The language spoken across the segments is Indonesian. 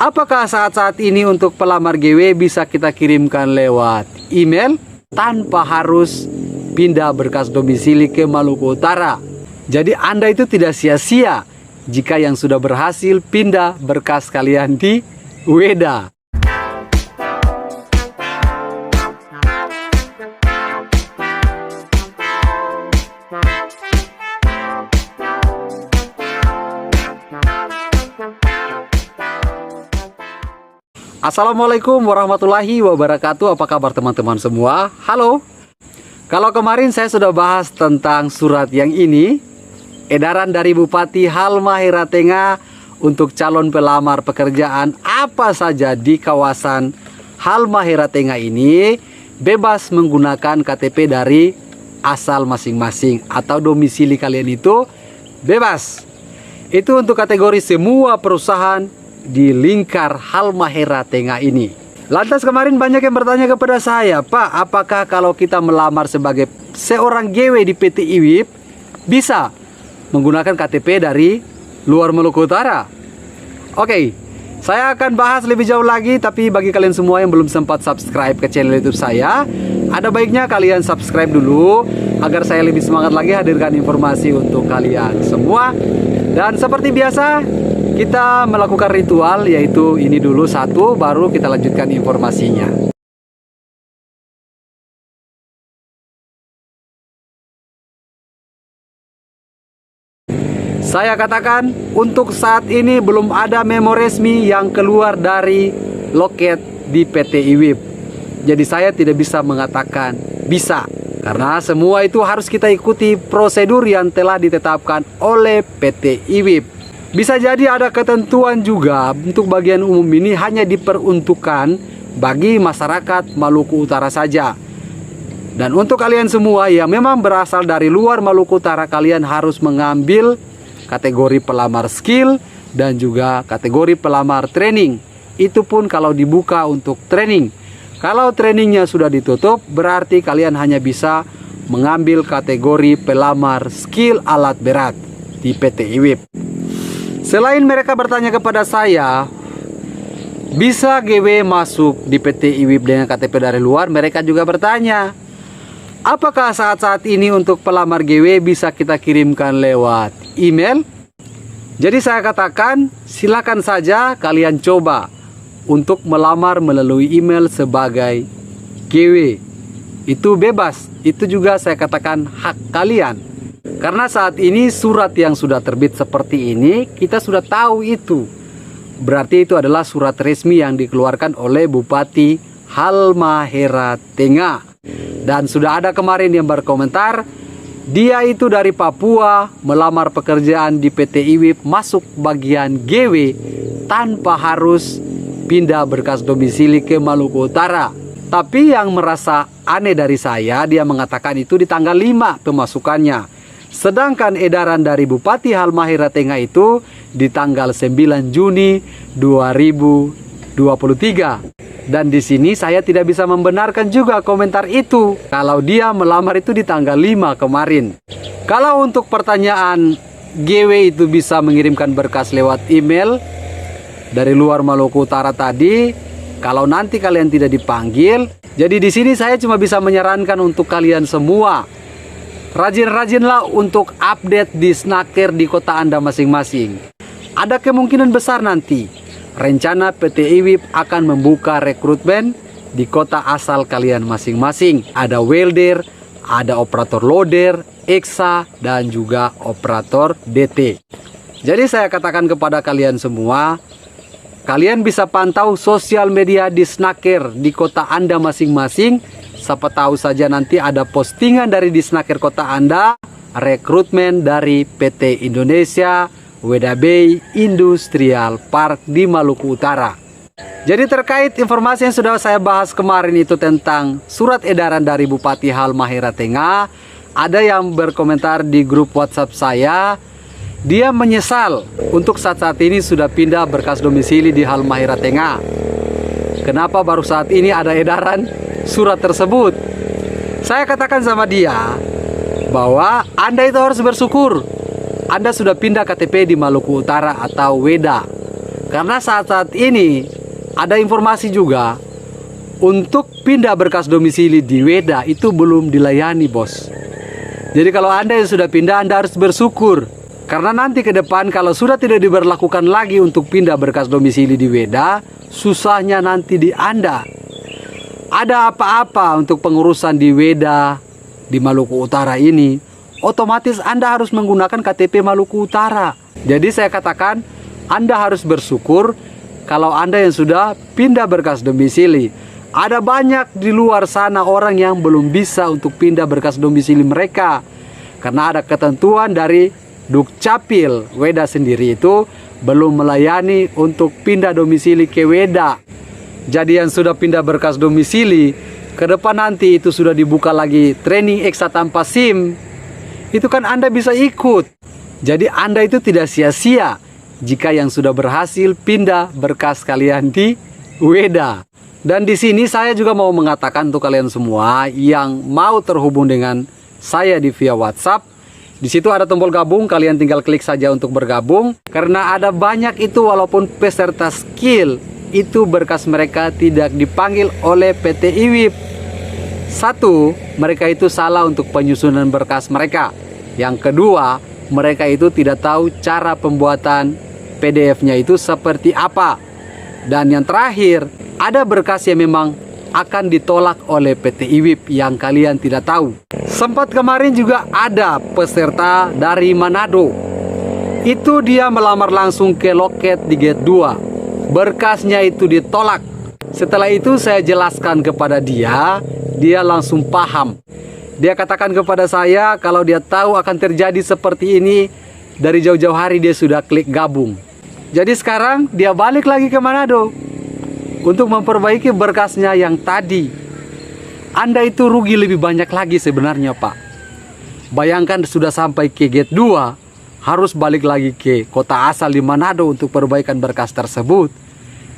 Apakah saat-saat ini untuk pelamar GW bisa kita kirimkan lewat email tanpa harus pindah berkas domisili ke Maluku Utara? Jadi Anda itu tidak sia-sia jika yang sudah berhasil pindah berkas kalian di Weda. Assalamualaikum warahmatullahi wabarakatuh. Apa kabar teman-teman semua? Halo. Kalau kemarin saya sudah bahas tentang surat yang ini, edaran dari Bupati Halmahera Tengah untuk calon pelamar pekerjaan apa saja di kawasan Halmahera Tengah ini bebas menggunakan KTP dari asal masing-masing atau domisili kalian itu bebas. Itu untuk kategori semua perusahaan di lingkar Halmahera Tengah ini. Lantas kemarin banyak yang bertanya kepada saya, Pak, apakah kalau kita melamar sebagai seorang GW di PT IWIP bisa menggunakan KTP dari luar Maluku Utara? Oke, saya akan bahas lebih jauh lagi, tapi bagi kalian semua yang belum sempat subscribe ke channel YouTube saya, ada baiknya kalian subscribe dulu agar saya lebih semangat lagi hadirkan informasi untuk kalian semua. Dan seperti biasa, kita melakukan ritual, yaitu ini dulu satu, baru kita lanjutkan informasinya. Saya katakan, untuk saat ini belum ada memo resmi yang keluar dari loket di PT IWIP. Jadi saya tidak bisa mengatakan bisa, karena semua itu harus kita ikuti prosedur yang telah ditetapkan oleh PT IWIP. Bisa jadi ada ketentuan juga untuk bagian umum ini hanya diperuntukkan bagi masyarakat Maluku Utara saja. Dan untuk kalian semua yang memang berasal dari luar Maluku Utara, kalian harus mengambil kategori pelamar skill dan juga kategori pelamar training. Itu pun kalau dibuka untuk training. Kalau trainingnya sudah ditutup, berarti kalian hanya bisa mengambil kategori pelamar skill alat berat di PT IWIP. Selain mereka bertanya kepada saya, bisa GW masuk di PT IWIP dengan KTP dari luar, mereka juga bertanya, apakah saat-saat ini untuk pelamar GW bisa kita kirimkan lewat email? Jadi saya katakan, silakan saja kalian coba untuk melamar melalui email sebagai GW. Itu bebas, itu juga saya katakan hak kalian. Karena saat ini surat yang sudah terbit seperti ini, kita sudah tahu itu. Berarti itu adalah surat resmi yang dikeluarkan oleh Bupati Halmahera Tengah. Dan sudah ada kemarin yang berkomentar, dia itu dari Papua, melamar pekerjaan di PT IWIP masuk bagian GW tanpa harus pindah berkas domisili ke Maluku Utara. Tapi yang merasa aneh dari saya, dia mengatakan itu di tanggal 5 pemasukannya. Sedangkan edaran dari Bupati Halmahera Tengah itu di tanggal 9 Juni 2023. Dan di sini saya tidak bisa membenarkan juga komentar itu kalau dia melamar itu di tanggal 5 kemarin. Kalau untuk pertanyaan GW itu bisa mengirimkan berkas lewat email dari luar Maluku Utara tadi, kalau nanti kalian tidak dipanggil, jadi di sini saya cuma bisa menyarankan untuk kalian semua, rajin-rajinlah untuk update di Snaker di kota Anda masing-masing. Ada kemungkinan besar nanti rencana PT IWIP akan membuka rekrutmen di kota asal kalian masing-masing. Ada welder, ada operator loader, EXA, dan juga operator DT. Jadi saya katakan kepada kalian semua, kalian bisa pantau sosial media di Snaker di kota Anda masing-masing. Siapa tahu saja nanti ada postingan dari Disnaker kota Anda, rekrutmen dari PT Indonesia Weda Bay Industrial Park di Maluku Utara. Jadi terkait informasi yang sudah saya bahas kemarin itu tentang surat edaran dari Bupati Halmahera Tengah, ada yang berkomentar di grup WhatsApp saya, dia menyesal untuk saat-saat ini sudah pindah berkas domisili di Halmahera Tengah. Kenapa baru saat ini ada edaran surat tersebut? Saya katakan sama dia bahwa Anda itu harus bersyukur Anda sudah pindah KTP di Maluku Utara atau Weda. Karena saat-saat ini ada informasi juga untuk pindah berkas domisili di Weda itu belum dilayani, bos. Jadi kalau Anda yang sudah pindah, Anda harus bersyukur. Karena nanti ke depan kalau sudah tidak diberlakukan lagi untuk pindah berkas domisili di Weda, susahnya nanti di Anda. Ada apa-apa untuk pengurusan di Weda, di Maluku Utara ini, otomatis Anda harus menggunakan KTP Maluku Utara. Jadi saya katakan, Anda harus bersyukur kalau Anda yang sudah pindah berkas domisili. Ada banyak di luar sana orang yang belum bisa untuk pindah berkas domisili mereka. Karena ada ketentuan dari Dukcapil Weda sendiri itu belum melayani untuk pindah domisili ke Weda. Jadi yang sudah pindah berkas domisili, ke depan nanti itu sudah dibuka lagi training Eksa tanpa SIM. Itu kan Anda bisa ikut. Jadi Anda itu tidak sia-sia jika yang sudah berhasil pindah berkas kalian di Weda. Dan di sini saya juga mau mengatakan untuk kalian semua yang mau terhubung dengan saya di via WhatsApp. Di situ ada tombol gabung, kalian tinggal klik saja untuk bergabung. Karena ada banyak itu walaupun peserta skill itu berkas mereka tidak dipanggil oleh PT IWIP. Satu, mereka itu salah untuk penyusunan berkas mereka. Yang kedua, mereka itu tidak tahu cara pembuatan PDF-nya itu seperti apa. Dan yang terakhir, ada berkas yang memang akan ditolak oleh PT IWIP yang kalian tidak tahu. Sempat kemarin juga ada peserta dari Manado. Itu dia melamar langsung ke loket di gate 2. Berkasnya itu ditolak. Setelah itu saya jelaskan kepada dia langsung paham. Dia katakan kepada saya kalau dia tahu akan terjadi seperti ini, dari jauh-jauh hari dia sudah klik gabung. Jadi sekarang dia balik lagi ke Manado untuk memperbaiki berkasnya yang tadi. Anda itu rugi lebih banyak lagi sebenarnya, Pak. Bayangkan sudah sampai ke gate 2, harus balik lagi ke kota asal di Manado untuk perbaikan berkas tersebut.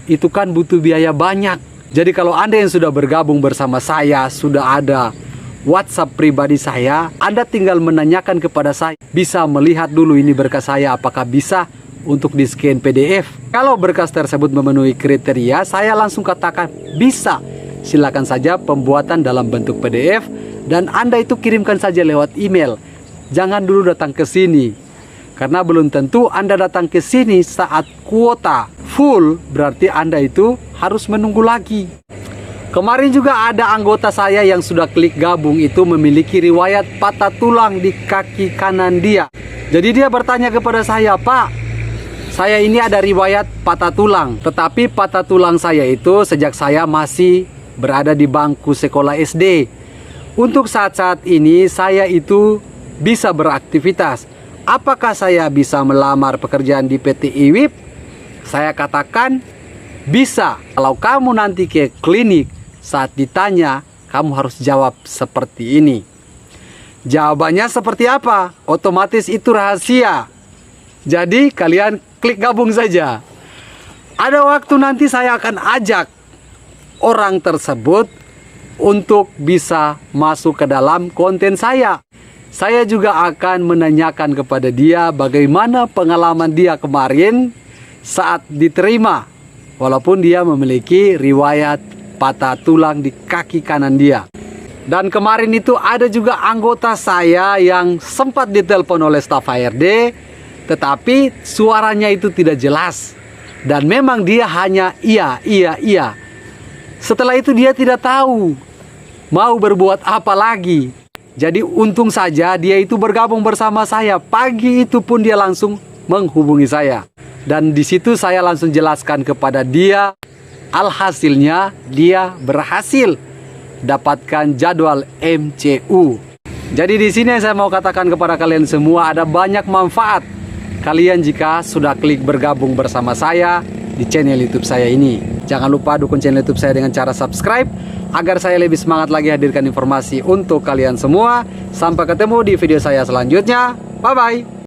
Itu kan butuh biaya banyak. Jadi kalau Anda yang sudah bergabung bersama saya, sudah ada WhatsApp pribadi saya, Anda tinggal menanyakan kepada saya. Bisa melihat dulu ini berkas saya apakah bisa untuk di scan PDF. Kalau berkas tersebut memenuhi kriteria, saya langsung katakan bisa. Silakan saja pembuatan dalam bentuk PDF dan Anda itu kirimkan saja lewat email. Jangan dulu datang ke sini. Karena belum tentu Anda datang ke sini saat kuota full, berarti Anda itu harus menunggu lagi. Kemarin juga ada anggota saya yang sudah klik gabung itu memiliki riwayat patah tulang di kaki kanan dia. Jadi dia bertanya kepada saya, "Pak, saya ini ada riwayat patah tulang, tetapi patah tulang saya itu sejak saya masih berada di bangku sekolah SD. Untuk saat-saat ini saya itu bisa beraktivitas. Apakah saya bisa melamar pekerjaan di PT IWIP?" Saya katakan, bisa. Kalau kamu nanti ke klinik, saat ditanya, kamu harus jawab seperti ini. Jawabannya seperti apa? Otomatis itu rahasia. Jadi kalian klik gabung saja. Ada waktu nanti saya akan ajak orang tersebut untuk bisa masuk ke dalam konten saya. Saya juga akan menanyakan kepada dia bagaimana pengalaman dia kemarin saat diterima. Walaupun dia memiliki riwayat patah tulang di kaki kanan dia. Dan kemarin itu ada juga anggota saya yang sempat ditelepon oleh staf HRD, tetapi suaranya itu tidak jelas. Dan memang dia hanya iya. Setelah itu dia tidak tahu mau berbuat apa lagi. Jadi untung saja dia itu bergabung bersama saya. Pagi itu pun dia langsung menghubungi saya. Dan di situ saya langsung jelaskan kepada dia, alhasilnya dia berhasil dapatkan jadwal MCU. Jadi di sini saya mau katakan kepada kalian semua, ada banyak manfaat kalian jika sudah klik bergabung bersama saya di channel YouTube saya ini. Jangan lupa dukung channel YouTube saya dengan cara subscribe agar saya lebih semangat lagi hadirkan informasi untuk kalian semua. Sampai ketemu di video saya selanjutnya. Bye bye.